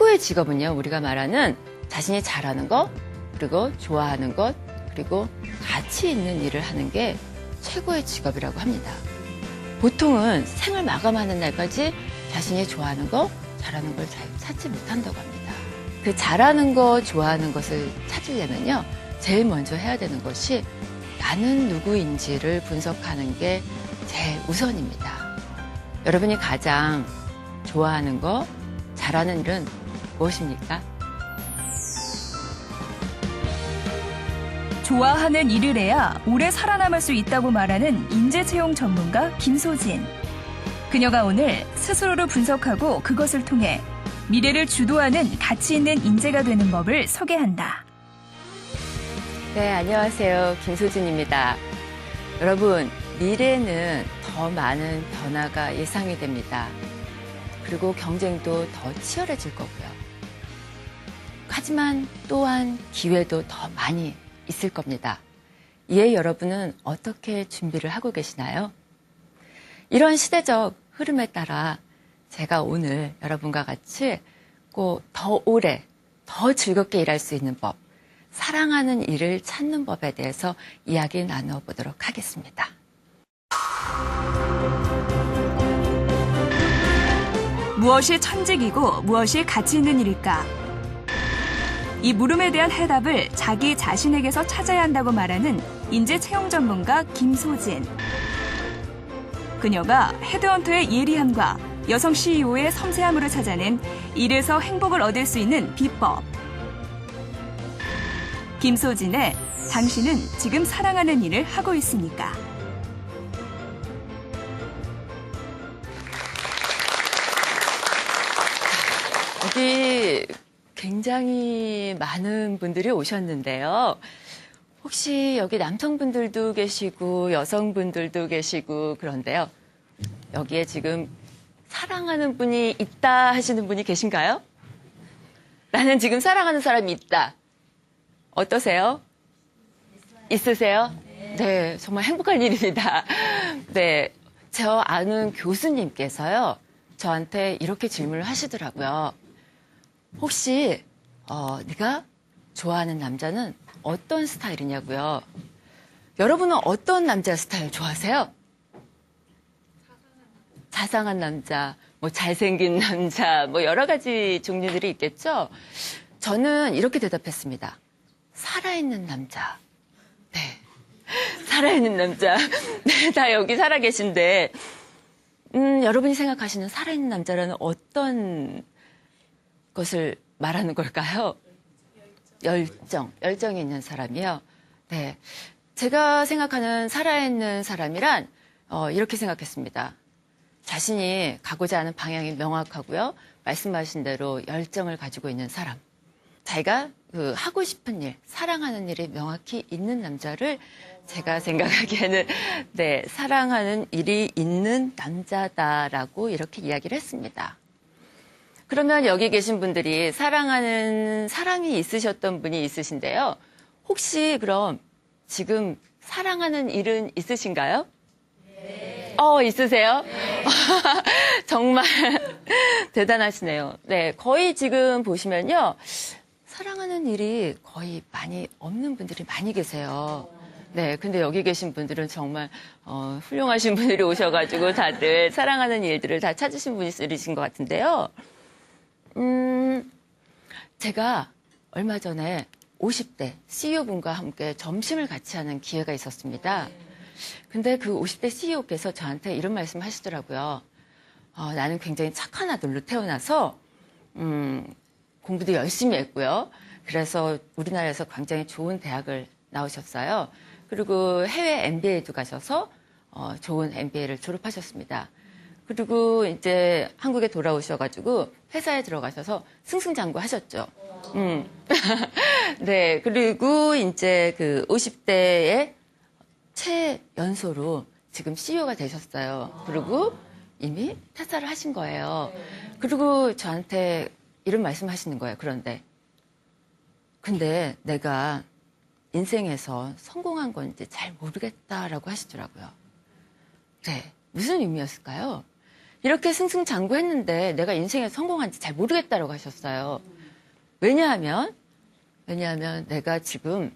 최고의 직업은요, 우리가 말하는 자신이 잘하는 것, 그리고 좋아하는 것, 그리고 가치 있는 일을 하는 게 최고의 직업이라고 합니다. 보통은 생을 마감하는 날까지 자신이 좋아하는 것, 잘하는 걸 잘 찾지 못한다고 합니다. 그 잘하는 것, 좋아하는 것을 찾으려면요, 제일 먼저 해야 되는 것이 나는 누구인지를 분석하는 게 제일 우선입니다. 여러분이 가장 좋아하는 것, 잘하는 일은 무엇입니까? 좋아하는 일을 해야 오래 살아남을 수 있다고 말하는 인재채용 전문가 김소진. 그녀가 오늘 스스로를 분석하고 그것을 통해 미래를 주도하는 가치 있는 인재가 되는 법을 소개한다. 네, 안녕하세요. 김소진입니다. 여러분, 미래는 더 많은 변화가 예상이 됩니다. 그리고 경쟁도 더 치열해질 거고요. 하지만 또한 기회도 더 많이 있을 겁니다. 이에 여러분은 어떻게 준비를 하고 계시나요? 이런 시대적 흐름에 따라 제가 오늘 여러분과 같이 꼭 더 오래, 더 즐겁게 일할 수 있는 법, 사랑하는 일을 찾는 법에 대해서 이야기 나눠보도록 하겠습니다. 무엇이 천직이고 무엇이 가치 있는 일일까? 이 물음에 대한 해답을 자기 자신에게서 찾아야 한다고 말하는 인재 채용 전문가 김소진. 그녀가 헤드헌터의 예리함과 여성 CEO의 섬세함으로 찾아낸 일에서 행복을 얻을 수 있는 비법. 김소진의 당신은 지금 사랑하는 일을 하고 있습니까? 여기 굉장히 많은 분들이 오셨는데요. 혹시 여기 남성분들도 계시고 여성분들도 계시고 그런데요. 여기에 지금 사랑하는 분이 있다 하시는 분이 계신가요? 나는 지금 사랑하는 사람이 있다. 어떠세요? 있으세요? 네, 정말 행복한 일입니다. 네, 저 아는 교수님께서요. 저한테 이렇게 질문을 하시더라고요. 혹시 네가 좋아하는 남자는 어떤 스타일이냐고요. 여러분은 어떤 남자 스타일 좋아하세요? 자상한 남자, 뭐 잘생긴 남자, 뭐 여러 가지 종류들이 있겠죠. 저는 이렇게 대답했습니다. 살아있는 남자. 네, 살아있는 남자. 네, 다 여기 살아 계신데 여러분이 생각하시는 살아있는 남자라는 어떤 것을 말하는 걸까요? 열정이 있는 사람이요. 네, 제가 생각하는 살아있는 사람이란 이렇게 생각했습니다. 자신이 가고자 하는 방향이 명확하고요. 말씀하신 대로 열정을 가지고 있는 사람. 자기가 하고 싶은 일, 사랑하는 일이 명확히 있는 남자를 제가 생각하기에는 네, 사랑하는 일이 있는 남자다라고 이렇게 이야기를 했습니다. 그러면 여기 계신 분들이 사랑하는 사람이 있으셨던 분이 있으신데요. 혹시 그럼 지금 사랑하는 일은 있으신가요? 네. 있으세요? 네. 정말 대단하시네요. 네, 거의 지금 보시면요. 사랑하는 일이 거의 많이 없는 분들이 많이 계세요. 네, 근데 여기 계신 분들은 정말 훌륭하신 분들이 오셔가지고 다들 사랑하는 일들을 다 찾으신 분이신 것 같은데요. 제가 얼마 전에 50대 CEO분과 함께 점심을 같이 하는 기회가 있었습니다. 근데 그 50대 CEO께서 저한테 이런 말씀 하시더라고요. 나는 굉장히 착한 아들로 태어나서 공부도 열심히 했고요. 그래서 우리나라에서 굉장히 좋은 대학을 나오셨어요. 그리고 해외 MBA도 가셔서 좋은 MBA를 졸업하셨습니다. 그리고 이제 한국에 돌아오셔가지고 회사에 들어가셔서 승승장구하셨죠. 네, 그리고 이제 그 50대의 최연소로 지금 CEO가 되셨어요. 그리고 이미 퇴사를 하신 거예요. 그리고 저한테 이런 말씀 하시는 거예요. 근데 내가 인생에서 성공한 건지 잘 모르겠다라고 하시더라고요. 네, 무슨 의미였을까요? 이렇게 승승장구했는데 내가 인생에 성공한지 잘 모르겠다라고 하셨어요. 왜냐하면 내가 지금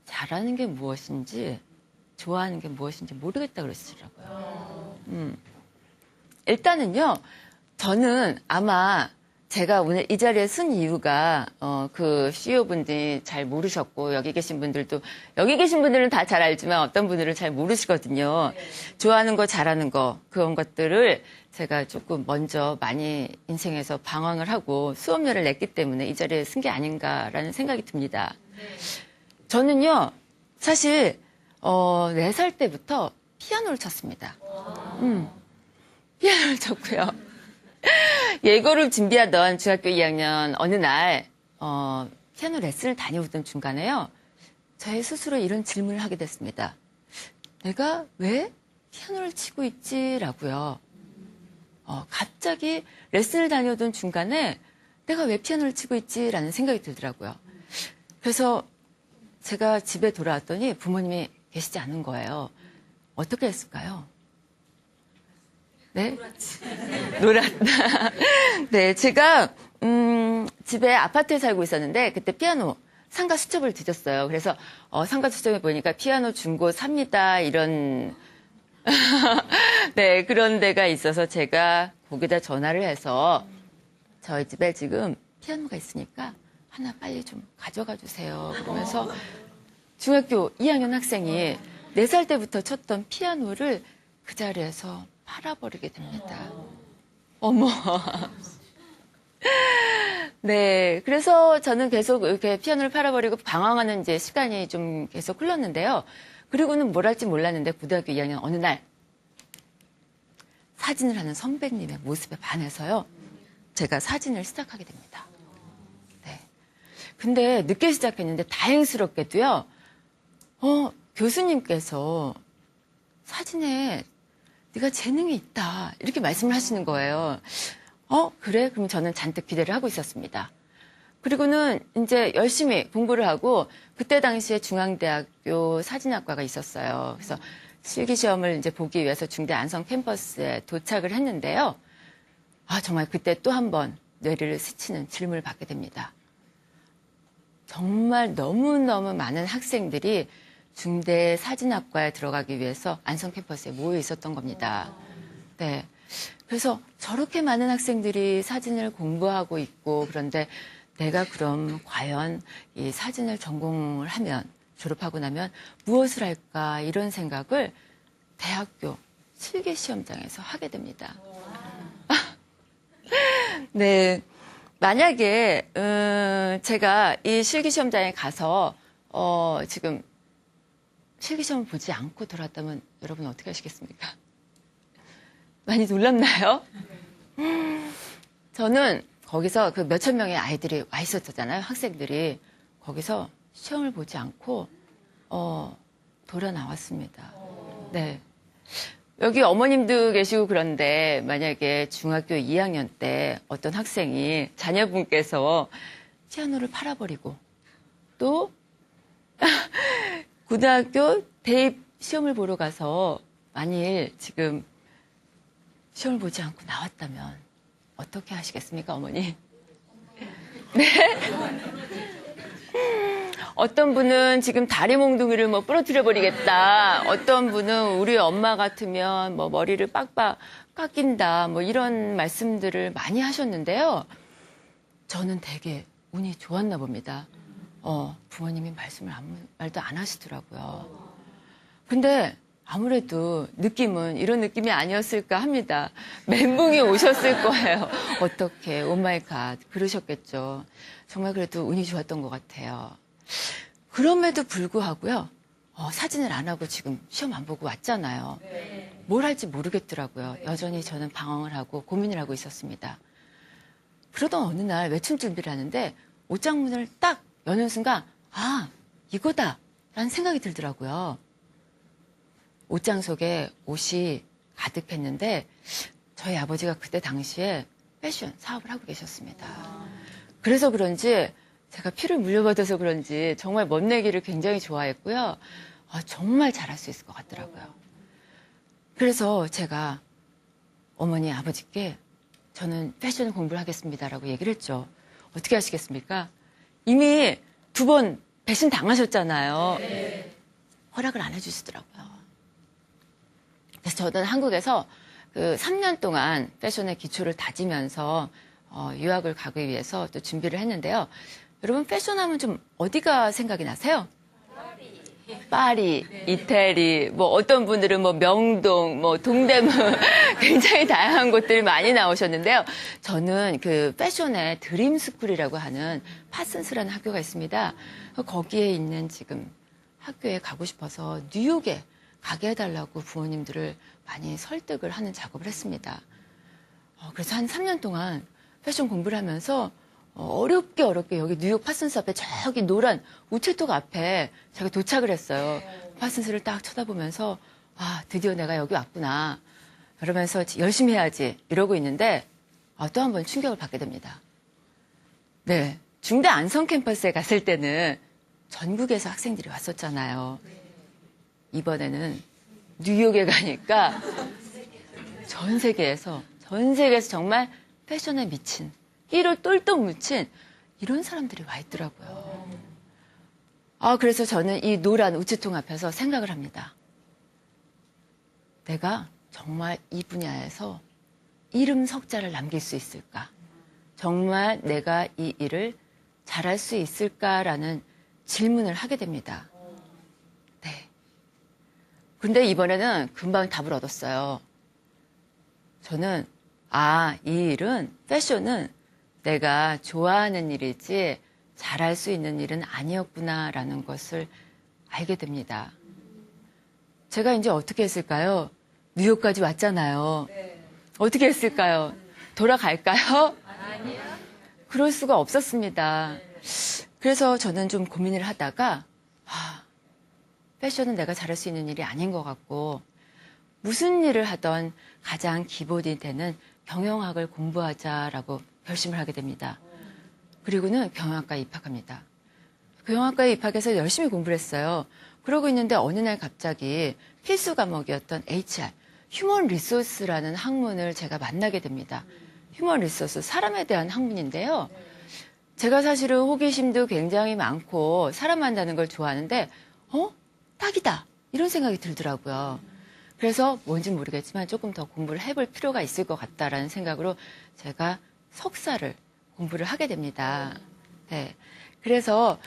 잘하는 게 무엇인지 좋아하는 게 무엇인지 모르겠다 그러시더라고요. 일단은요, 저는 아마 제가 오늘 이 자리에 쓴 이유가 그 CEO분들이 잘 모르셨고 여기 계신 분들은 다 잘 알지만 어떤 분들은 잘 모르시거든요. 좋아하는 거 잘하는 거 그런 것들을 제가 조금 먼저 많이 인생에서 방황을 하고 수업료를 냈기 때문에 이 자리에 쓴 게 아닌가라는 생각이 듭니다. 저는요 사실 4살 때부터 피아노를 쳤습니다. 피아노를 쳤고요. 예고를 준비하던 중학교 2학년 어느 날 피아노 레슨을 다녀오던 중간에요. 저의 스스로 이런 질문을 하게 됐습니다. 내가 왜 피아노를 치고 있지라고요. 갑자기 레슨을 다녀오던 중간에 내가 왜 피아노를 치고 있지라는 생각이 들더라고요. 그래서 제가 집에 돌아왔더니 부모님이 계시지 않은 거예요. 어떻게 했을까요? 네? 놀았다. 네, 제가 집에 아파트에 살고 있었는데 그때 피아노 상가 수첩을 뒤졌어요. 그래서 상가 수첩에 보니까 피아노 중고 삽니다 이런 네, 그런 데가 있어서 제가 거기다 전화를 해서 저희 집에 지금 피아노가 있으니까 하나 빨리 좀 가져가 주세요. 그러면서 중학교 2학년 학생이 4살 때부터 쳤던 피아노를 그 자리에서 팔아버리게 됩니다. 어머. 네. 그래서 저는 계속 이렇게 피아노를 팔아버리고 방황하는 이제 시간이 좀 계속 흘렀는데요. 그리고는 뭘 할지 몰랐는데 고등학교 2학년 어느 날 사진을 하는 선배님의 모습에 반해서요. 제가 사진을 시작하게 됩니다. 네. 근데 늦게 시작했는데 다행스럽게도요. 교수님께서 사진에 네가 재능이 있다 이렇게 말씀을 하시는 거예요. 그래? 그럼 저는 잔뜩 기대를 하고 있었습니다. 그리고는 이제 열심히 공부를 하고 그때 당시에 중앙대학교 사진학과가 있었어요. 그래서 실기시험을 이제 보기 위해서 중대 안성 캠퍼스에 도착을 했는데요. 정말 그때 또 한 번 뇌리를 스치는 질문을 받게 됩니다. 정말 너무너무 많은 학생들이 중대 사진학과에 들어가기 위해서 안성 캠퍼스에 모여 있었던 겁니다. 네. 그래서 저렇게 많은 학생들이 사진을 공부하고 있고 그런데 내가 그럼 과연 이 사진을 전공을 하면 졸업하고 나면 무엇을 할까 이런 생각을 대학교 실기시험장에서 하게 됩니다. 네. 만약에 제가 이 실기시험장에 가서 지금 실기시험을 보지 않고 돌아왔다면 여러분 어떻게 하시겠습니까? 많이 놀랍나요? 저는 거기서 그 몇천 명의 아이들이 와 있었잖아요. 학생들이. 거기서 시험을 보지 않고 돌아 나왔습니다. 네. 여기 어머님도 계시고 그런데 만약에 중학교 2학년 때 어떤 학생이 자녀분께서 피아노를 팔아버리고 또 고등학교 대입 시험을 보러 가서 만일 지금 시험을 보지 않고 나왔다면 어떻게 하시겠습니까, 어머니? 네? 어떤 분은 지금 다리 몽둥이를 부러뜨려 버리겠다. 어떤 분은 우리 엄마 같으면 머리를 빡빡 깎인다. 이런 말씀들을 많이 하셨는데요. 저는 되게 운이 좋았나 봅니다. 부모님이 말씀을 아무 말도 안 하시더라고요. 근데 아무래도 느낌은 이런 느낌이 아니었을까 합니다. 멘붕이 오셨을 거예요. 어떻게, 오마이갓, 그러셨겠죠. 정말 그래도 운이 좋았던 것 같아요. 그럼에도 불구하고요. 사진을 안 하고 지금 시험 안 보고 왔잖아요. 뭘 할지 모르겠더라고요. 여전히 저는 방황을 하고 고민을 하고 있었습니다. 그러던 어느 날 외출 준비를 하는데 옷장문을 딱 여는 순간 이거다 라는 생각이 들더라고요. 옷장 속에 옷이 가득했는데 저희 아버지가 그때 당시에 패션 사업을 하고 계셨습니다. 그래서 그런지 제가 피를 물려받아서 그런지 정말 멋내기를 굉장히 좋아했고요. 정말 잘할 수 있을 것 같더라고요. 그래서 제가 어머니, 아버지께 저는 패션 공부를 하겠습니다라고 얘기를 했죠. 어떻게 하시겠습니까? 이미 2번 배신 당하셨잖아요. 허락을 안 해주시더라고요. 그래서 저는 한국에서 그 3년 동안 패션의 기초를 다지면서 유학을 가기 위해서 또 준비를 했는데요. 여러분 패션하면 좀 어디가 생각이 나세요? 파리, 이태리, 뭐 어떤 분들은 뭐 명동, 뭐 동대문 굉장히 다양한 곳들이 많이 나오셨는데요. 저는 그 패션의 드림스쿨이라고 하는 파슨스라는 학교가 있습니다. 거기에 있는 지금 학교에 가고 싶어서 뉴욕에 가게 해달라고 부모님들을 많이 설득을 하는 작업을 했습니다. 그래서 한 3년 동안 패션 공부를 하면서 어렵게 여기 뉴욕 파슨스 앞에 저기 노란 우체통 앞에 제가 도착을 했어요. 파슨스를 딱 쳐다보면서 아 드디어 내가 여기 왔구나. 그러면서 열심히 해야지 이러고 있는데 또 한 번 충격을 받게 됩니다. 네, 중대 안성 캠퍼스에 갔을 때는 전국에서 학생들이 왔었잖아요. 이번에는 뉴욕에 가니까 전 세계에서 정말 패션에 미친 끼를 똘똘 묻힌 이런 사람들이 와 있더라고요. 그래서 저는 이 노란 우체통 앞에서 생각을 합니다. 내가 정말 이 분야에서 이름 석자를 남길 수 있을까? 정말 내가 이 일을 잘할 수 있을까라는 질문을 하게 됩니다. 네. 근데 이번에는 금방 답을 얻었어요. 저는 이 일은 패션은 내가 좋아하는 일이지 잘할 수 있는 일은 아니었구나라는 것을 알게 됩니다. 제가 이제 어떻게 했을까요? 뉴욕까지 왔잖아요. 어떻게 했을까요? 돌아갈까요? 아니요. 그럴 수가 없었습니다. 그래서 저는 좀 고민을 하다가 패션은 내가 잘할 수 있는 일이 아닌 것 같고 무슨 일을 하던 가장 기본이 되는 경영학을 공부하자라고 결심을 하게 됩니다. 그리고는 경영학과에 입학합니다. 경영학과에 입학해서 열심히 공부를 했어요. 그러고 있는데 어느 날 갑자기 필수 과목이었던 HR, 휴먼 리소스라는 학문을 제가 만나게 됩니다. 휴먼 리소스, 사람에 대한 학문인데요. 제가 사실은 호기심도 굉장히 많고 사람 만나는 걸 좋아하는데 딱이다 이런 생각이 들더라고요. 그래서 뭔지 모르겠지만 조금 더 공부를 해볼 필요가 있을 것 같다라는 생각으로 제가 석사를 공부를 하게 됩니다. 네. 그래서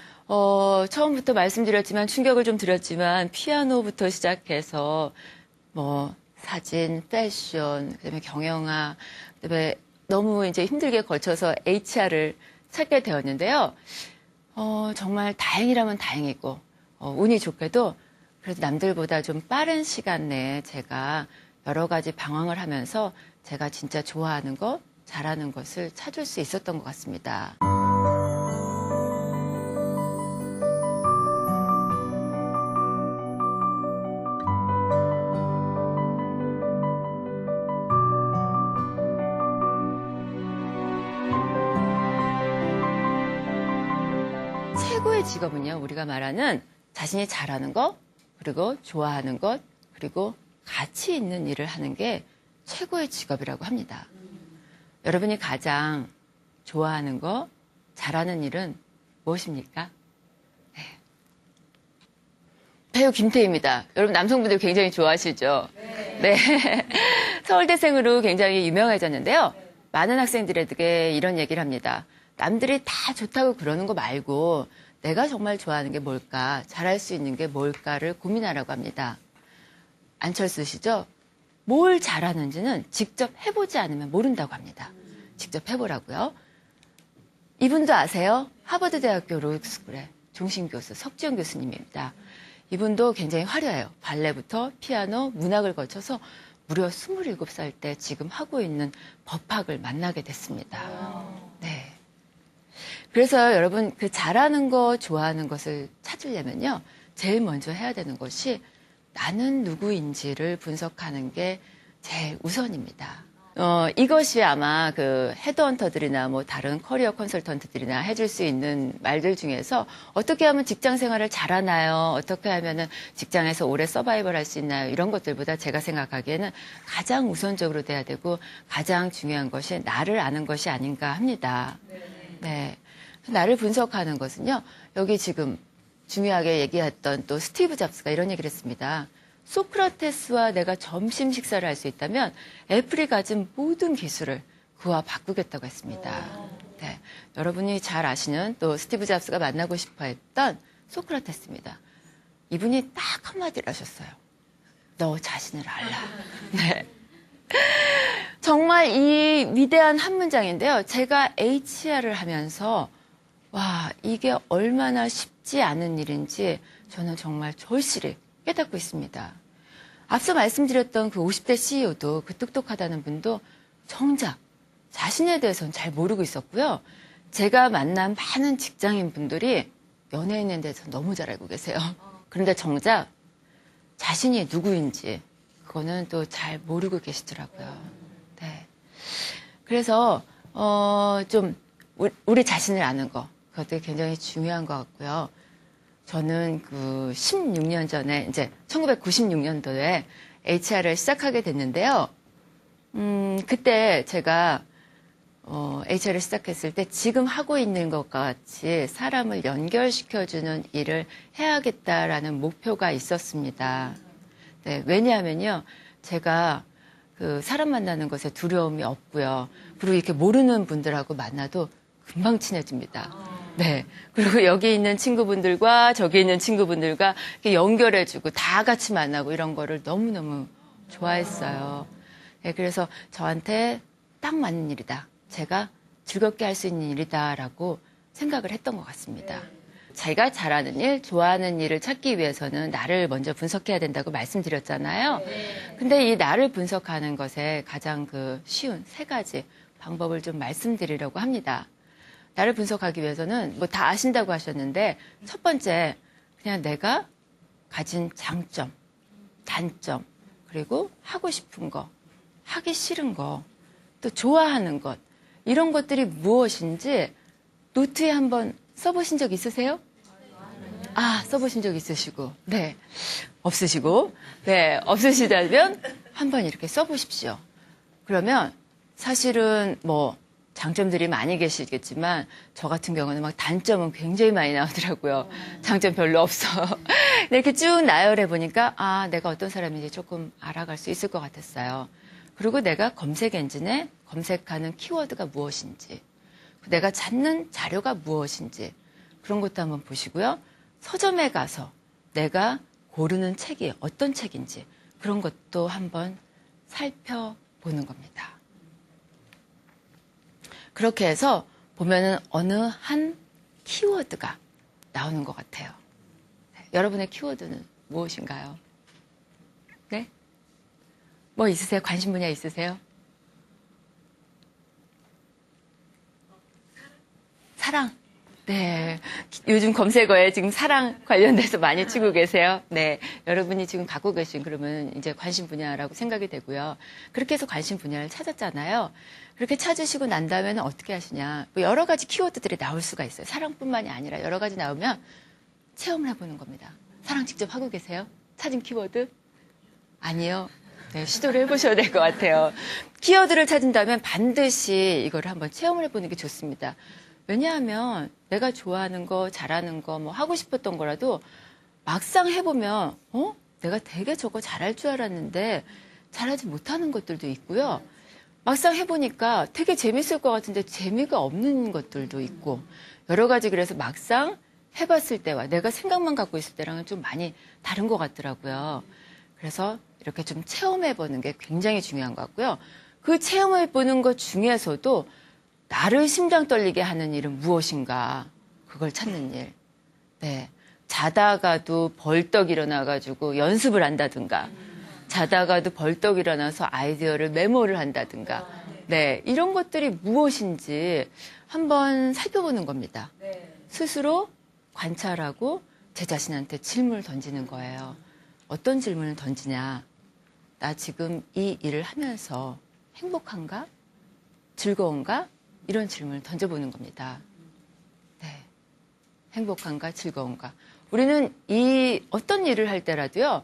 처음부터 말씀드렸지만 충격을 좀 드렸지만 피아노부터 시작해서 뭐 사진, 패션, 그다음에 경영학, 그다음에 너무 이제 힘들게 거쳐서 HR을 찾게 되었는데요. 정말 다행이라면 다행이고 운이 좋게도 그래도 남들보다 좀 빠른 시간 내에 제가 여러 가지 방황을 하면서 제가 진짜 좋아하는 것, 잘하는 것을 찾을 수 있었던 것 같습니다. 최고의 직업은요, 우리가 말하는 자신이 잘하는 것, 그리고 좋아하는 것, 그리고 가치 있는 일을 하는 게 최고의 직업이라고 합니다. 여러분이 가장 좋아하는 거, 잘하는 일은 무엇입니까? 네. 배우 김태희입니다. 여러분 남성분들 굉장히 좋아하시죠? 네. 서울대생으로 굉장히 유명해졌는데요. 많은 학생들에게 이런 얘기를 합니다. 남들이 다 좋다고 그러는 거 말고 내가 정말 좋아하는 게 뭘까, 잘할 수 있는 게 뭘까를 고민하라고 합니다. 안철수 씨죠? 뭘 잘하는지는 직접 해보지 않으면 모른다고 합니다. 직접 해보라고요. 이분도 아세요? 하버드대학교 로스쿨의 종신교수 석지영 교수님입니다. 이분도 굉장히 화려해요. 발레부터 피아노, 문학을 거쳐서 무려 27살 때 지금 하고 있는 법학을 만나게 됐습니다. 네. 그래서 여러분 그 잘하는 거, 좋아하는 것을 찾으려면요. 제일 먼저 해야 되는 것이 나는 누구인지를 분석하는 게 제일 우선입니다. 이것이 아마 그 헤드헌터들이나 뭐 다른 커리어 컨설턴트들이나 해줄 수 있는 말들 중에서 어떻게 하면 직장 생활을 잘하나요? 어떻게 하면은 직장에서 오래 서바이벌 할 수 있나요? 이런 것들보다 제가 생각하기에는 가장 우선적으로 돼야 되고 가장 중요한 것이 나를 아는 것이 아닌가 합니다. 네. 나를 분석하는 것은요. 여기 지금 중요하게 얘기했던 또 스티브 잡스가 이런 얘기를 했습니다. 소크라테스와 내가 점심 식사를 할 수 있다면 애플이 가진 모든 기술을 그와 바꾸겠다고 했습니다. 네, 여러분이 잘 아시는 또 스티브 잡스가 만나고 싶어 했던 소크라테스입니다. 이분이 딱 한마디를 하셨어요. 너 자신을 알라. 네. 정말 이 위대한 한 문장인데요. 제가 HR을 하면서 와, 이게 얼마나 쉽지 않은 일인지 저는 정말 절실히 깨닫고 있습니다. 앞서 말씀드렸던 그 50대 CEO도 그 똑똑하다는 분도 정작 자신에 대해서는 잘 모르고 있었고요. 제가 만난 많은 직장인 분들이 연예인에 대해서 너무 잘 알고 계세요. 그런데 정작 자신이 누구인지 그거는 또 잘 모르고 계시더라고요. 네. 그래서 좀 우리 자신을 아는 거 그것도 굉장히 중요한 것 같고요. 저는 그 16년 전에 이제 1996년도에 HR을 시작하게 됐는데요. 그때 제가 HR을 시작했을 때 지금 하고 있는 것과 같이 사람을 연결시켜주는 일을 해야겠다라는 목표가 있었습니다. 네, 왜냐하면요. 제가 그 사람 만나는 것에 두려움이 없고요. 그리고 이렇게 모르는 분들하고 만나도 금방 친해집니다. 네. 그리고 여기 있는 친구분들과 저기 있는 친구분들과 이렇게 연결해주고 다 같이 만나고 이런 거를 너무너무 좋아했어요. 네, 그래서 저한테 딱 맞는 일이다. 제가 즐겁게 할 수 있는 일이다라고 생각을 했던 것 같습니다. 자기가 잘하는 일, 좋아하는 일을 찾기 위해서는 나를 먼저 분석해야 된다고 말씀드렸잖아요. 근데 이 나를 분석하는 것에 가장 그 쉬운 세 가지 방법을 좀 말씀드리려고 합니다. 나를 분석하기 위해서는 뭐 다 아신다고 하셨는데 첫 번째 그냥 내가 가진 장점, 단점, 그리고 하고 싶은 거, 하기 싫은 거, 또 좋아하는 것 이런 것들이 무엇인지 노트에 한번 써보신 적 있으세요? 아, 써보신 적 있으시고, 네. 없으시고, 네. 없으시다면 한번 이렇게 써보십시오. 그러면 사실은 뭐 장점들이 많이 계시겠지만 저 같은 경우는 막 단점은 굉장히 많이 나오더라고요. 장점 별로 없어. 이렇게 쭉 나열해 보니까 아, 내가 어떤 사람인지 조금 알아갈 수 있을 것 같았어요. 그리고 내가 검색 엔진에 검색하는 키워드가 무엇인지, 내가 찾는 자료가 무엇인지 그런 것도 한번 보시고요. 서점에 가서 내가 고르는 책이 어떤 책인지 그런 것도 한번 살펴보는 겁니다. 그렇게 해서 보면은 어느 한 키워드가 나오는 것 같아요. 네, 여러분의 키워드는 무엇인가요? 네? 뭐 있으세요? 관심 분야 있으세요? 사랑. 네. 요즘 검색어에 지금 사랑 관련돼서 많이 치고 계세요. 네. 여러분이 지금 갖고 계신 그러면 이제 관심 분야라고 생각이 되고요. 그렇게 해서 관심 분야를 찾았잖아요. 그렇게 찾으시고 난 다음에는 어떻게 하시냐. 뭐 여러 가지 키워드들이 나올 수가 있어요. 사랑뿐만이 아니라 여러 가지 나오면 체험을 해보는 겁니다. 사랑 직접 하고 계세요? 찾은 키워드? 아니요. 네, 시도를 해보셔야 될 것 같아요. 키워드를 찾은다면 반드시 이거를 한번 체험을 해보는 게 좋습니다. 왜냐하면 내가 좋아하는 거, 잘하는 거, 뭐 하고 싶었던 거라도 막상 해보면 내가 되게 저거 잘할 줄 알았는데 잘하지 못하는 것들도 있고요. 막상 해보니까 되게 재밌을 것 같은데 재미가 없는 것들도 있고 여러 가지 그래서 막상 해봤을 때와 내가 생각만 갖고 있을 때랑은 좀 많이 다른 것 같더라고요. 그래서 이렇게 좀 체험해보는 게 굉장히 중요한 것 같고요. 그 체험해보는 것 중에서도 나를 심장 떨리게 하는 일은 무엇인가 그걸 찾는 일. 네, 자다가도 벌떡 일어나가지고 연습을 한다든가 자다가도 벌떡 일어나서 아이디어를 메모를 한다든가 네, 이런 것들이 무엇인지 한번 살펴보는 겁니다. 스스로 관찰하고 제 자신한테 질문을 던지는 거예요. 어떤 질문을 던지냐. 나 지금 이 일을 하면서 행복한가? 즐거운가? 이런 질문을 던져보는 겁니다. 네. 행복한가? 즐거운가? 우리는 어떤 일을 할 때라도요,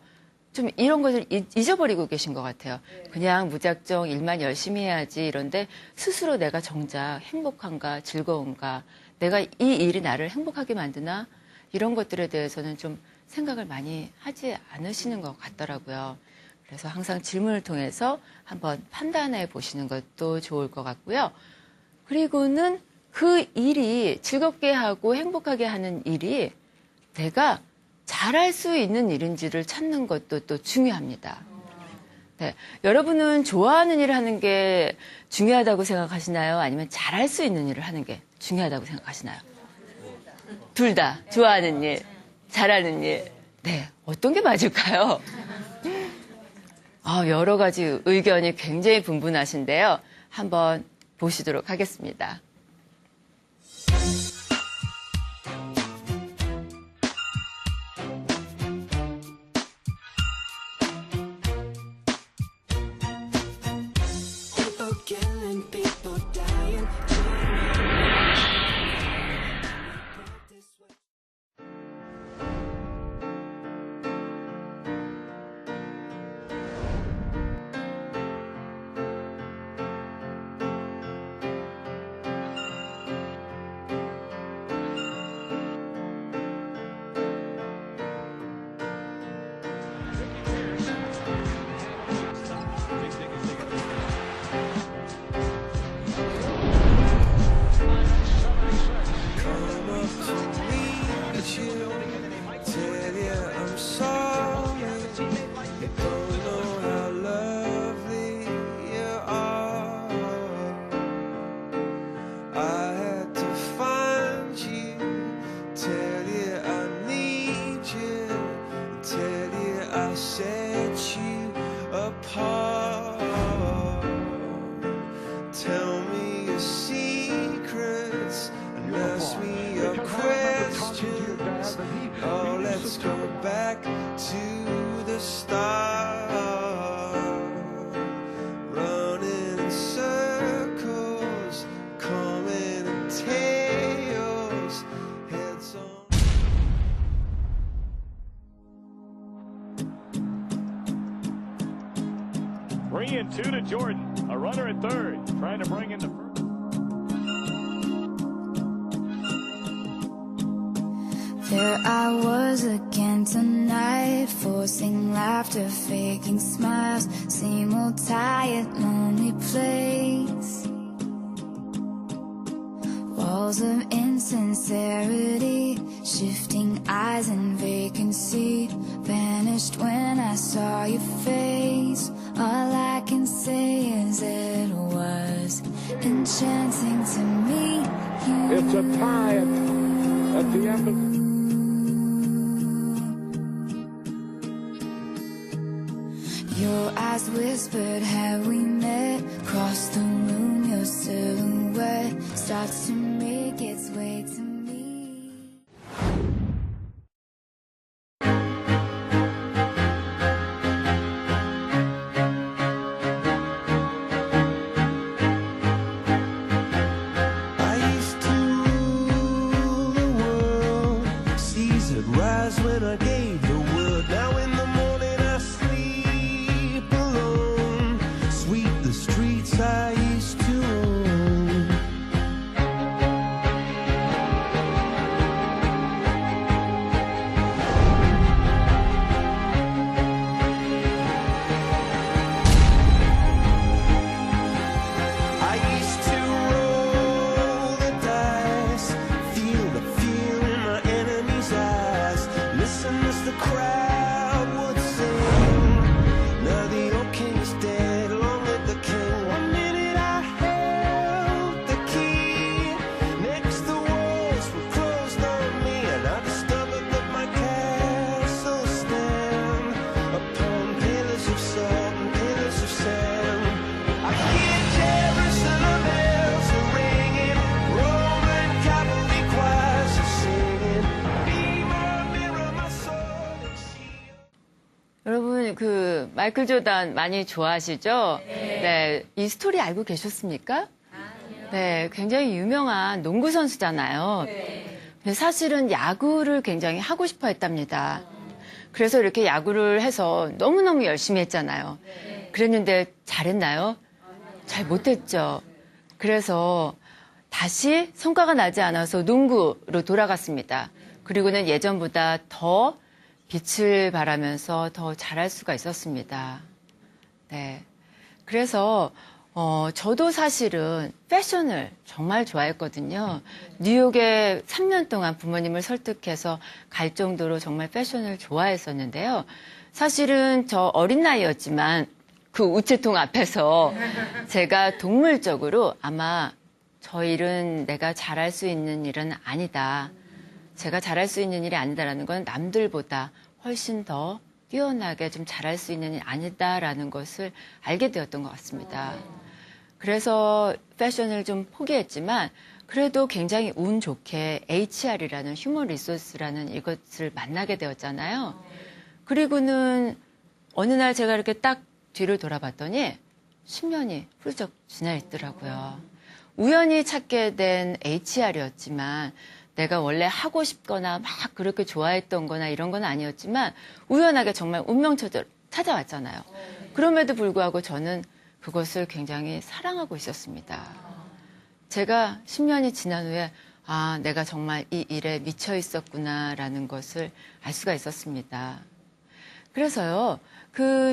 좀 이런 것을 잊어버리고 계신 것 같아요. 그냥 무작정 일만 열심히 해야지 이런데 스스로 내가 정작 행복한가, 즐거운가, 내가 이 일이 나를 행복하게 만드나? 이런 것들에 대해서는 좀 생각을 많이 하지 않으시는 것 같더라고요. 그래서 항상 질문을 통해서 한번 판단해 보시는 것도 좋을 것 같고요. 그리고는 그 일이 즐겁게 하고 행복하게 하는 일이 내가 잘할 수 있는 일인지를 찾는 것도 또 중요합니다. 네. 여러분은 좋아하는 일을 하는 게 중요하다고 생각하시나요? 아니면 잘할 수 있는 일을 하는 게 중요하다고 생각하시나요? 둘 다 좋아하는 일, 잘하는 일. 네. 어떤 게 맞을까요? 여러 가지 의견이 굉장히 분분하신데요. 한번 보시도록 하겠습니다. Bring in two to Jordan. A runner at third. Trying to bring in the first. There I was again tonight, forcing laughter, faking smiles, same old tired, lonely place. Walls of insincerity, shifting eyes and vacancy, vanished when I saw your face. All I can say is it was enchanting to meet you. It's a tie at the end of. Your eyes whispered, have we met? Across the room, your silhouette starts to make its way to me. I used to rule the world, seas would rise when I gave the word. Now in the morning I sleep alone, sweep the streets I used to own. 마이클 조던 많이 좋아하시죠? 네. 이 스토리 알고 계셨습니까? 네, 굉장히 유명한 농구 선수잖아요. 근데 사실은 야구를 굉장히 하고 싶어 했답니다. 그래서 이렇게 야구를 해서 너무너무 열심히 했잖아요. 그랬는데 잘했나요? 잘 못했죠. 그래서 다시 성과가 나지 않아서 농구로 돌아갔습니다. 그리고는 예전보다 더 빛을 발하면서 더 잘할 수가 있었습니다. 네. 그래서 저도 사실은 패션을 정말 좋아했거든요. 뉴욕에 3년 동안 부모님을 설득해서 갈 정도로 정말 패션을 좋아했었는데요. 사실은 저 어린 나이였지만 그 우체통 앞에서 제가 동물적으로 아마 저 일은 내가 잘할 수 있는 일은 아니다. 제가 잘할 수 있는 일이 아니다라는 건 남들보다 훨씬 더 뛰어나게 좀 잘할 수 있는 일이 아니다라는 것을 알게 되었던 것 같습니다. 그래서 패션을 좀 포기했지만 그래도 굉장히 운 좋게 HR이라는 휴먼 리소스라는 이것을 만나게 되었잖아요. 그리고는 어느 날 제가 이렇게 딱 뒤를 돌아봤더니 10년이 훌쩍 지나 있더라고요. 우연히 찾게 된 HR이었지만 내가 원래 하고 싶거나 막 그렇게 좋아했던 거나 이런 건 아니었지만 우연하게 정말 운명처럼 찾아왔잖아요. 그럼에도 불구하고 저는 그것을 굉장히 사랑하고 있었습니다. 제가 10년이 지난 후에 아, 내가 정말 이 일에 미쳐 있었구나라는 것을 알 수가 있었습니다. 그래서요,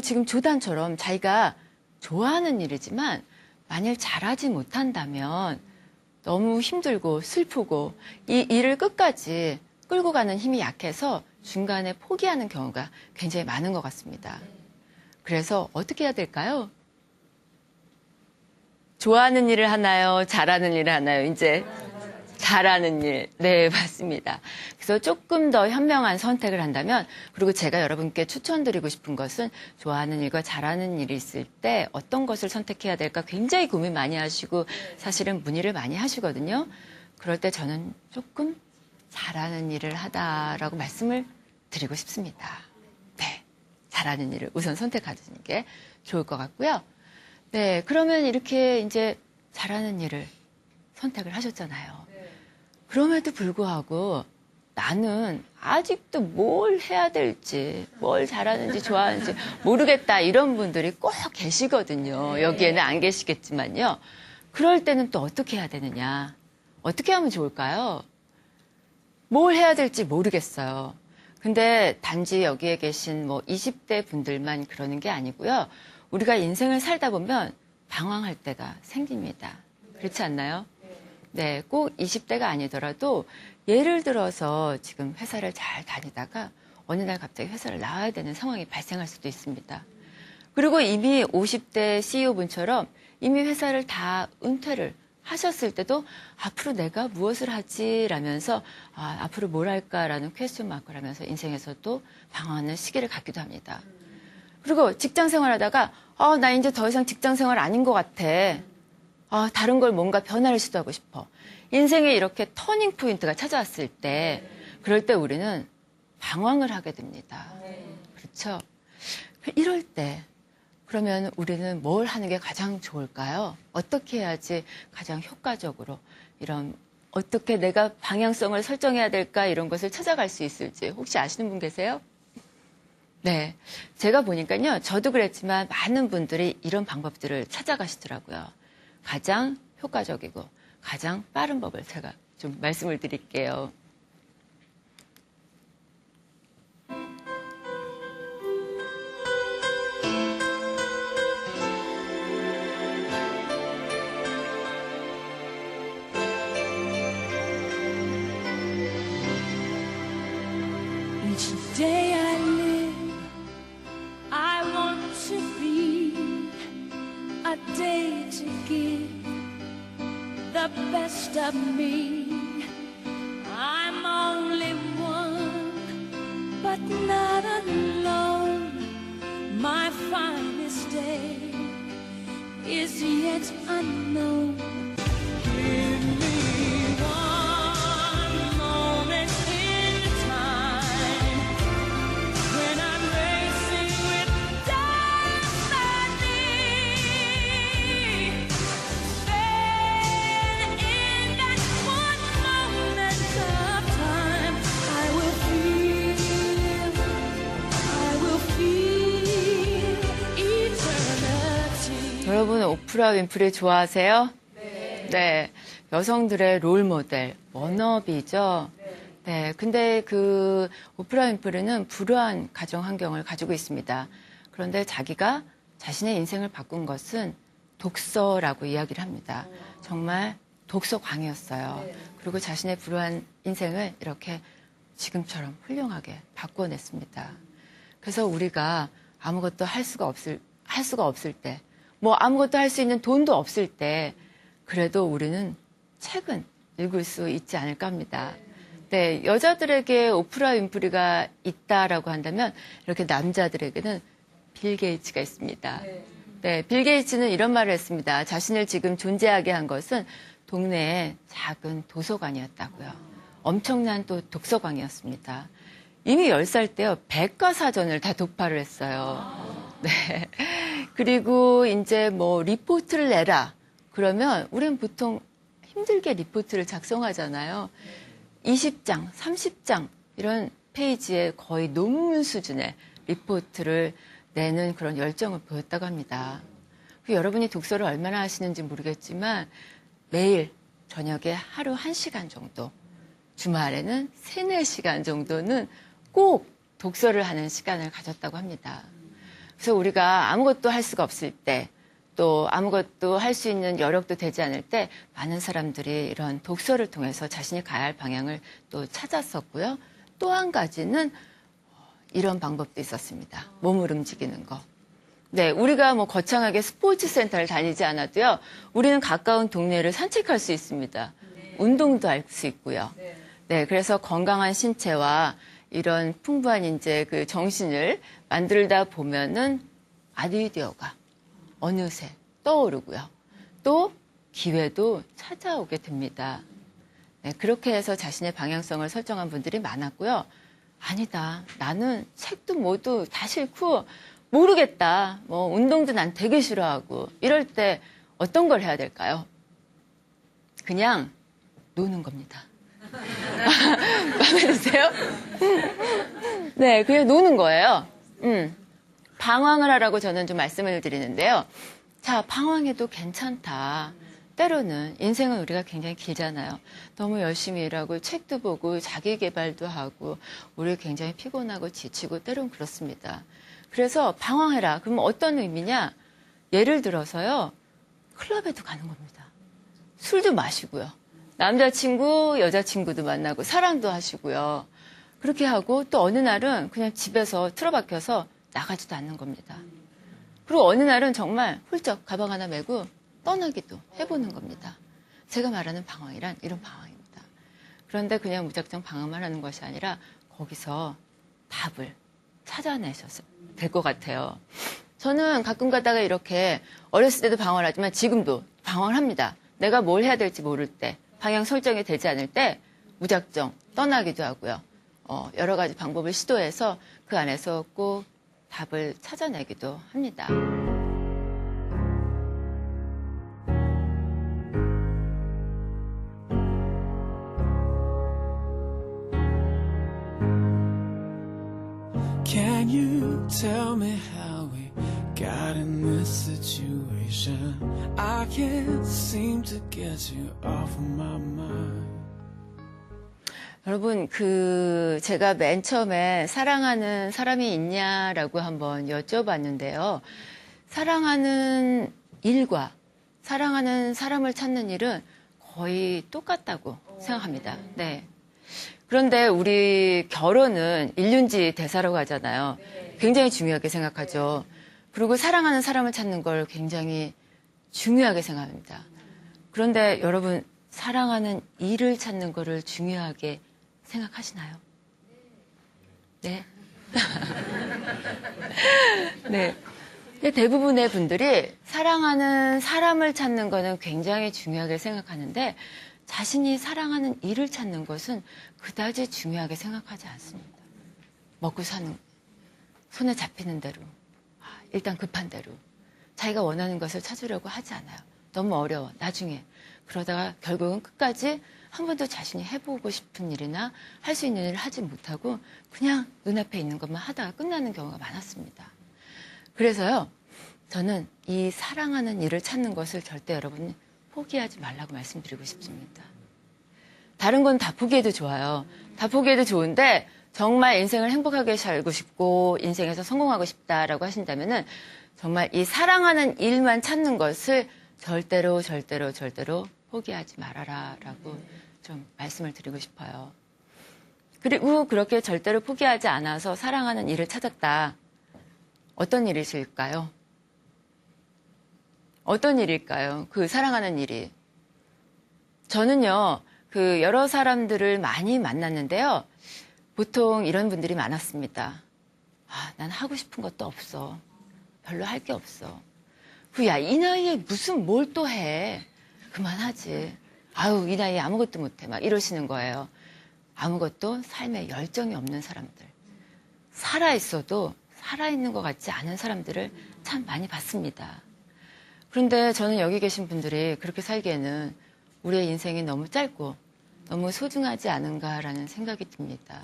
지금 조단처럼 자기가 좋아하는 일이지만 만일 잘하지 못한다면 너무 힘들고 슬프고 이 일을 끝까지 끌고 가는 힘이 약해서 중간에 포기하는 경우가 굉장히 많은 것 같습니다. 그래서 어떻게 해야 될까요? 좋아하는 일을 하나요? 잘하는 일을 하나요? 이제 잘하는 일. 네, 맞습니다. 그래서 조금 더 현명한 선택을 한다면, 그리고 제가 여러분께 추천드리고 싶은 것은 좋아하는 일과 잘하는 일이 있을 때 어떤 것을 선택해야 될까 굉장히 고민 많이 하시고 사실은 문의를 많이 하시거든요. 그럴 때 저는 조금 잘하는 일을 하다라고 말씀을 드리고 싶습니다. 네, 잘하는 일을 우선 선택하시는 게 좋을 것 같고요. 네, 그러면 이렇게 이제 잘하는 일을 선택을 하셨잖아요. 그럼에도 불구하고 나는 아직도 뭘 해야 될지, 뭘 잘하는지 좋아하는지 모르겠다 이런 분들이 꼭 계시거든요. 여기에는 안 계시겠지만요. 그럴 때는 또 어떻게 해야 되느냐? 어떻게 하면 좋을까요? 뭘 해야 될지 모르겠어요. 근데 단지 여기에 계신 뭐 20대 분들만 그러는 게 아니고요. 우리가 인생을 살다 보면 방황할 때가 생깁니다. 그렇지 않나요? 네, 꼭 20대가 아니더라도 예를 들어서 지금 회사를 잘 다니다가 어느 날 갑자기 회사를 나와야 되는 상황이 발생할 수도 있습니다. 그리고 이미 50대 CEO분처럼 이미 회사를 다 은퇴를 하셨을 때도 앞으로 내가 무엇을 하지? 라면서 앞으로 뭘 할까라는 퀘스천 마크를 하면서 인생에서 또 방황하는 시기를 갖기도 합니다. 그리고 직장 생활하다가 나 이제 더 이상 직장 생활 아닌 것 같아. 다른 걸 뭔가 변화를 시도하고 싶어. 인생에 이렇게 터닝 포인트가 찾아왔을 때 그럴 때 우리는 방황을 하게 됩니다. 그렇죠? 이럴 때 그러면 우리는 뭘 하는 게 가장 좋을까요? 어떻게 해야지 가장 효과적으로 이런 어떻게 내가 방향성을 설정해야 될까 이런 것을 찾아갈 수 있을지 혹시 아시는 분 계세요? 네, 제가 보니까요. 저도 그랬지만 많은 분들이 이런 방법들을 찾아가시더라고요. 가장 효과적이고 가장 빠른 법을 제가 좀 말씀을 드릴게요. Each day I live, I want to be a day to give the best of me. I'm only one, but not alone. My finest day is yet unknown. Give me one moment in time when I'm racing with time. 오프라 윈프리 좋아하세요? 네. 여성들의 롤 모델, 워너비죠. 네. 근데 그 오프라 윈프리는 불우한 가정 환경을 가지고 있습니다. 그런데 자기가 자신의 인생을 바꾼 것은 독서라고 이야기를 합니다. 정말 독서광이었어요. 그리고 자신의 불우한 인생을 이렇게 지금처럼 훌륭하게 바꿔냈습니다. 그래서 우리가 아무것도 할 수가 없을 때, 뭐 아무것도 할 수 있는 돈도 없을 때, 그래도 우리는 책은 읽을 수 있지 않을까 합니다. 네, 여자들에게 오프라 윈프리가 있다라고 한다면 이렇게 남자들에게는 빌 게이츠가 있습니다. 네, 빌 게이츠는 이런 말을 했습니다. 자신을 지금 존재하게 한 것은 동네에 작은 도서관이었다고요. 엄청난 또 독서광이었습니다. 이미 10살 때요, 백과사전을 다 독파를 했어요. 네. 그리고 이제 뭐 리포트를 내라. 그러면 우리는 보통 힘들게 리포트를 작성하잖아요. 20장, 30장 이런 페이지에 거의 논문 수준의 리포트를 내는 그런 열정을 보였다고 합니다. 여러분이 독서를 얼마나 하시는지 모르겠지만 매일 저녁에 하루 1시간 정도, 주말에는 3, 4시간 정도는 꼭 독서를 하는 시간을 가졌다고 합니다. 그래서 우리가 아무것도 할 수가 없을 때, 또 아무것도 할 수 있는 여력도 되지 않을 때 많은 사람들이 이런 독서를 통해서 자신이 가야 할 방향을 또 찾았었고요. 또 한 가지는 이런 방법도 있었습니다. 몸을 움직이는 거. 네, 우리가 뭐 거창하게 스포츠 센터를 다니지 않아도요, 우리는 가까운 동네를 산책할 수 있습니다. 운동도 할 수 있고요. 네, 그래서 건강한 신체와 이런 풍부한 이제 그 정신을 만들다 보면은 아이디어가 어느새 떠오르고요. 또 기회도 찾아오게 됩니다. 네, 그렇게 해서 자신의 방향성을 설정한 분들이 많았고요. 아니다. 나는 책도 뭐도 다 싫고 모르겠다. 뭐 운동도 난 되게 싫어하고 이럴 때 어떤 걸 해야 될까요? 그냥 노는 겁니다. 마음에 드세요? 네, 그냥 노는 거예요. 방황을 하라고 저는 좀 말씀을 드리는데요. 자, 방황해도 괜찮다. 때로는 인생은 우리가 굉장히 길잖아요. 너무 열심히 일하고 책도 보고 자기 개발도 하고 우리 굉장히 피곤하고 지치고 때로는 그렇습니다. 그래서 방황해라. 그럼 어떤 의미냐? 예를 들어서요. 클럽에도 가는 겁니다. 술도 마시고요. 남자친구, 여자친구도 만나고 사랑도 하시고요. 그렇게 하고 또 어느 날은 그냥 집에서 틀어박혀서 나가지도 않는 겁니다. 그리고 어느 날은 정말 훌쩍 가방 하나 메고 떠나기도 해보는 겁니다. 제가 말하는 방황이란 이런 방황입니다. 그런데 그냥 무작정 방황만 하는 것이 아니라 거기서 답을 찾아내셔서 될 것 같아요. 저는 가끔 가다가 이렇게 어렸을 때도 방황을 하지만 지금도 방황을 합니다. 내가 뭘 해야 될지 모를 때, 방향 설정이 되지 않을 때 무작정 떠나기도 하고요. 여러 가지 방법을 시도해서 그 안에서 꼭 답을 찾아내기도 합니다. Can you tell me how we got in this situation? I can't seem to get you off of my mind. 여러분, 제가 맨 처음에 사랑하는 사람이 있냐라고 한번 여쭤봤는데요. 사랑하는 일과 사랑하는 사람을 찾는 일은 거의 똑같다고 생각합니다. 네. 그런데 우리 결혼은 일륜지 대사라고 하잖아요. 굉장히 중요하게 생각하죠. 그리고 사랑하는 사람을 찾는 걸 굉장히 중요하게 생각합니다. 그런데 여러분, 사랑하는 일을 찾는 거를 중요하게 생각하시나요? 네. 네. 근데 대부분의 분들이 사랑하는 사람을 찾는 거는 굉장히 중요하게 생각하는데 자신이 사랑하는 일을 찾는 것은 그다지 중요하게 생각하지 않습니다. 먹고 사는, 손에 잡히는 대로, 일단 급한 대로 자기가 원하는 것을 찾으려고 하지 않아요. 너무 어려워. 나중에. 그러다가 결국은 끝까지 한 번도 자신이 해보고 싶은 일이나 할 수 있는 일을 하지 못하고 그냥 눈앞에 있는 것만 하다가 끝나는 경우가 많았습니다. 그래서요, 저는 이 사랑하는 일을 찾는 것을 절대 여러분 포기하지 말라고 말씀드리고 싶습니다. 다른 건 다 포기해도 좋아요. 다 포기해도 좋은데 정말 인생을 행복하게 살고 싶고 인생에서 성공하고 싶다라고 하신다면은 정말 이 사랑하는 일만 찾는 것을 절대로 포기하지 말아라라고 좀 말씀을 드리고 싶어요. 그리고 그렇게 절대로 포기하지 않아서 사랑하는 일을 찾았다. 어떤 일이실까요? 어떤 일일까요? 그 사랑하는 일이. 저는요, 그 여러 사람들을 많이 만났는데요. 보통 이런 분들이 많았습니다. 아, 난 하고 싶은 것도 없어. 별로 할 게 없어. 야, 이 나이에 무슨 뭘 또 해. 그만하지. 아유, 이 나이에 아무것도 못해. 막 이러시는 거예요. 아무것도 삶에 열정이 없는 사람들. 살아있어도 살아있는 것 같지 않은 사람들을 참 많이 봤습니다. 그런데 저는 여기 계신 분들이 그렇게 살기에는 우리의 인생이 너무 짧고 너무 소중하지 않은가라는 생각이 듭니다.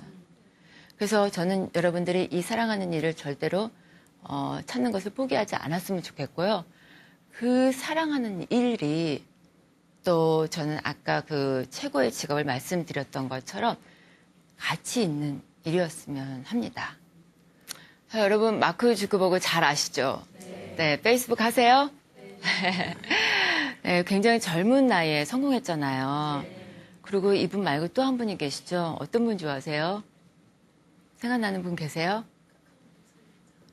그래서 저는 여러분들이 이 사랑하는 일을 절대로 찾는 것을 포기하지 않았으면 좋겠고요. 그 사랑하는 일이 또 저는 아까 그 최고의 직업을 말씀드렸던 것처럼 가치 있는 일이었으면 합니다. 자, 여러분 마크 주크버그 잘 아시죠? 네, 페이스북 하세요? 네, 굉장히 젊은 나이에 성공했잖아요. 그리고 이분 말고 또 한 분이 계시죠? 어떤 분 좋아하세요? 생각나는 분 계세요?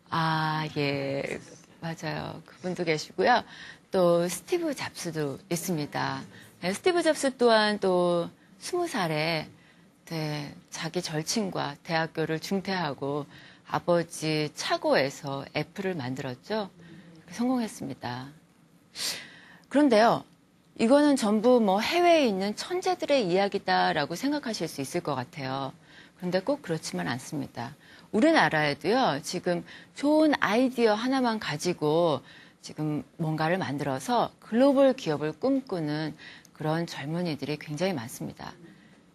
아, 예, 맞아요. 그분도 계시고요. 또 스티브 잡스도 있습니다. 네, 스티브 잡스 또한 또 20살에 네, 자기 절친과 대학교를 중퇴하고 아버지 차고에서 애플을 만들었죠. 성공했습니다. 그런데요, 이거는 전부 뭐 해외에 있는 천재들의 이야기다라고 생각하실 수 있을 것 같아요. 그런데 꼭 그렇지만 않습니다. 우리나라에도요, 지금 좋은 아이디어 하나만 가지고 지금 뭔가를 만들어서 글로벌 기업을 꿈꾸는 그런 젊은이들이 굉장히 많습니다.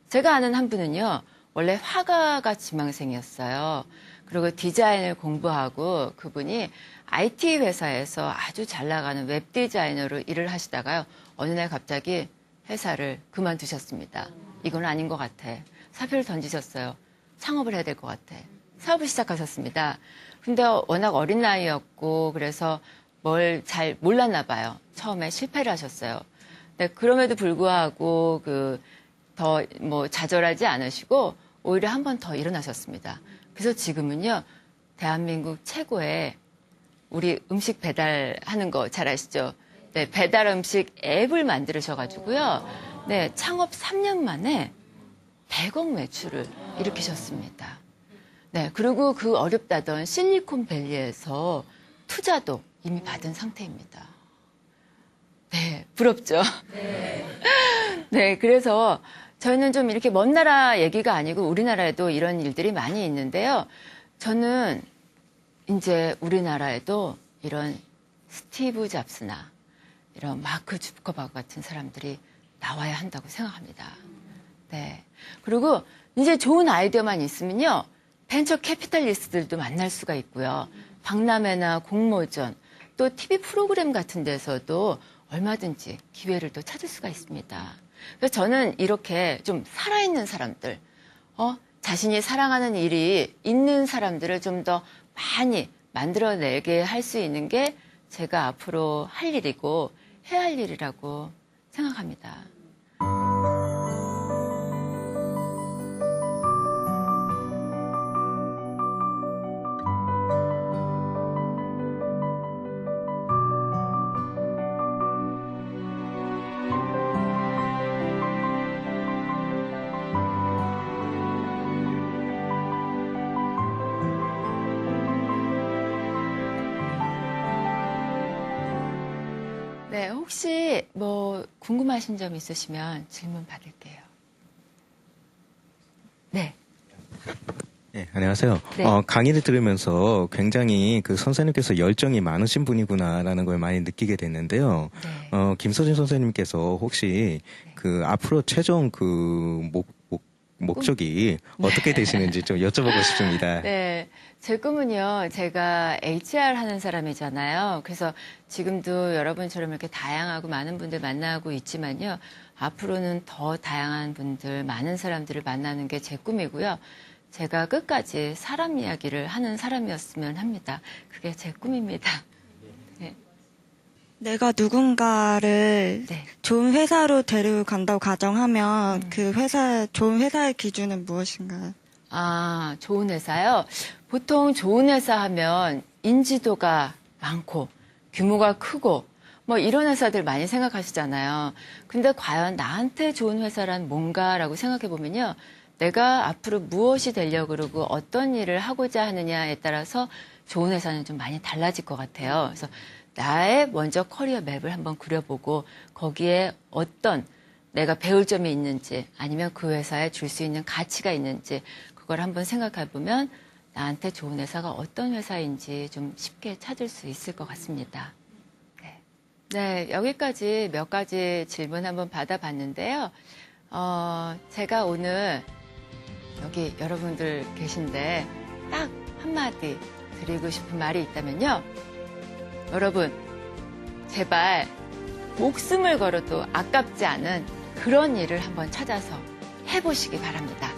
제가 아는 한 분은요, 원래 화가가 지망생이었어요. 그리고 디자인을 공부하고 그분이 IT 회사에서 아주 잘 나가는 웹 디자이너로 일을 하시다가요, 어느 날 갑자기 회사를 그만두셨습니다. 이건 아닌 것 같아. 사표를 던지셨어요. 창업을 해야 될 것 같아. 사업을 시작하셨습니다. 근데 워낙 어린 나이였고 그래서 뭘 잘 몰랐나 봐요. 처음에 실패를 하셨어요. 네, 그럼에도 불구하고 더 뭐 좌절하지 않으시고 오히려 한 번 더 일어나셨습니다. 그래서 지금은요, 대한민국 최고의 우리 음식 배달하는 거 잘 아시죠? 네, 배달 음식 앱을 만들으셔가지고요. 네, 창업 3년 만에 100억 매출을 일으키셨습니다. 네, 그리고 그 어렵다던 실리콘밸리에서 투자도 이미 받은 상태입니다. 네, 부럽죠? 네, 그래서 저희는 좀 이렇게 먼 나라 얘기가 아니고 우리나라에도 이런 일들이 많이 있는데요. 저는 이제 우리나라에도 이런 스티브 잡스나 이런 마크 주커버그 같은 사람들이 나와야 한다고 생각합니다. 네. 그리고 이제 좋은 아이디어만 있으면요, 벤처 캐피탈리스트들도 만날 수가 있고요. 박람회나 공모전, 또 TV 프로그램 같은 데서도 얼마든지 기회를 또 찾을 수가 있습니다. 그래서 저는 이렇게 좀 살아있는 사람들, 자신이 사랑하는 일이 있는 사람들을 좀 더 많이 만들어내게 할 수 있는 게 제가 앞으로 할 일이고 해야 할 일이라고 생각합니다. 네, 혹시 뭐 궁금하신 점 있으시면 질문 받을게요. 네. 네, 안녕하세요. 네. 강의를 들으면서 굉장히 그 선생님께서 열정이 많으신 분이구나라는 걸 많이 느끼게 됐는데요. 네. 김서진 선생님께서 혹시 그 앞으로 최종 목적이 어떻게 되시는지 좀 여쭤보고 싶습니다. 네. 제 꿈은요, 제가 HR 하는 사람이잖아요. 그래서 지금도 여러분처럼 이렇게 다양하고 많은 분들 만나고 있지만요, 앞으로는 더 다양한 분들, 많은 사람들을 만나는 게 제 꿈이고요. 제가 끝까지 사람 이야기를 하는 사람이었으면 합니다. 그게 제 꿈입니다. 네. 내가 누군가를 네. 좋은 회사로 데려간다고 가정하면 좋은 회사의 기준은 무엇인가요? 아, 좋은 회사요? 보통 좋은 회사 하면 인지도가 많고 규모가 크고 뭐 이런 회사들 많이 생각하시잖아요. 근데 과연 나한테 좋은 회사란 뭔가라고 생각해 보면요. 내가 앞으로 무엇이 되려고 그러고 어떤 일을 하고자 하느냐에 따라서 좋은 회사는 좀 많이 달라질 것 같아요. 그래서 나의 먼저 커리어 맵을 한번 그려보고 거기에 어떤 내가 배울 점이 있는지 아니면 그 회사에 줄 수 있는 가치가 있는지 그걸 한번 생각해 보면 나한테 좋은 회사가 어떤 회사인지 좀 쉽게 찾을 수 있을 것 같습니다. 네, 여기까지 몇 가지 질문 한번 받아봤는데요. 제가 오늘 여기 여러분들 계신데 딱 한마디 드리고 싶은 말이 있다면요. 여러분, 제발 목숨을 걸어도 아깝지 않은 그런 일을 한번 찾아서 해보시기 바랍니다.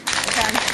감사합니다.